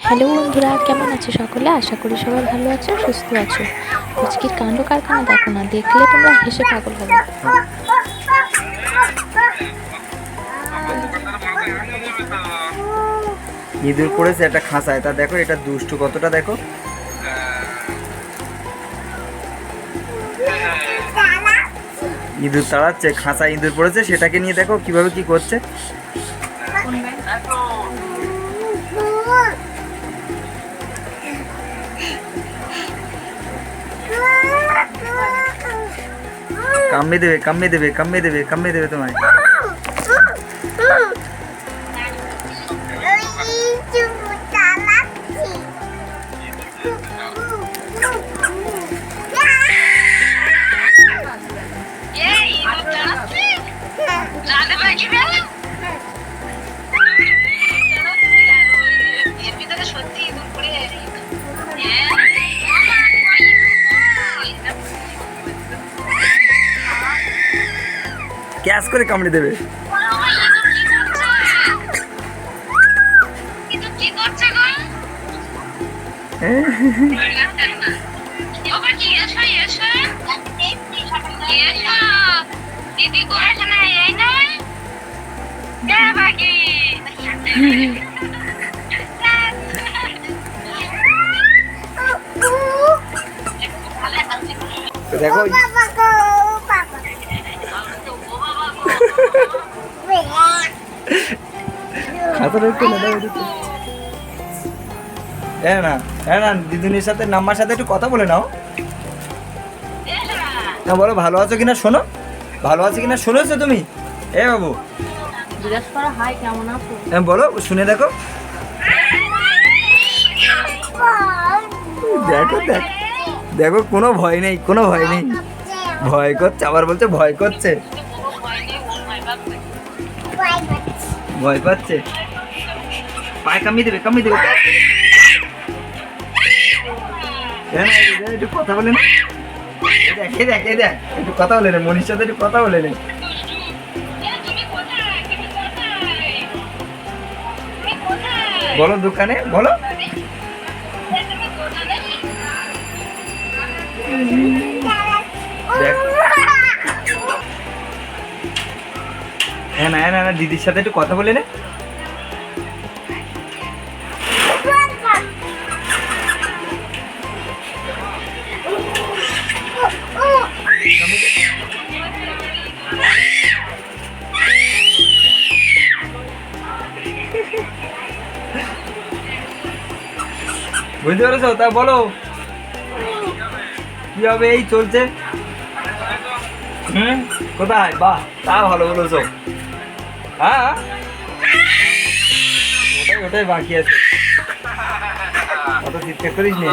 Hello বন্ধুরা, কেমন আছো সকলে? আশা করি সবাই ভালো আছো, সুস্থ আছো। আজকের কাণ্ড কারখানা দেখো না, দেখলে তোমরা হেসে পাগল হবে। ইঁদুর পড়েছে একটা খাঁচায়, তা দেখো এটা দুষ্টু কতটা, দেখো ইঁদুর তাড়াচ্ছে, খাঁচায় ইঁদুর পড়েছে, সেটাকে নিয়ে দেখো কিভাবে কি করছে। কামড়ে দেবে কামড়ে দেবে কামড়ে দেবে কামড়ে দেবে তোমায়। ক্যাশ করে কামড়ে দেবে। দেখো না দিদুনির সাথে নাম্মার সাথে একটু কথা বলে নাও না। বলো ভালো আছো কিনা শোনো, ভালো আছো কিনা শুনেছো তুমি? এ বাবু জিজ্ঞাসা করো, হাই কেমন আছো? বলো, শুনে দেখো। দেখো দেখ দেখো, কোনো ভয় নেই, কোনো ভয় নেই। ভয় করছে, আবার বলছে ভয় করছে, ভয় পাচ্ছে। পায়ে কামিয়ে দেবে কামিয়ে দেবে। একটু কথা বলে না, দেখে দেখে দেখ, একটু কথা বলে নে, মনির সাথে একটু কথা বলে নে। বলো দোকানে বলো। দেখ হ্যাঁ না দিদির সাথে একটু কথা বলে নে। বুঝতে পেরেছো? তা বলো কি হবে? এই চলছে। কোথায়? বাহ, তা ভালো বলেছো। হ্যাঁ ওটাই বাকি আছে, অত চিৎকার করিস নি।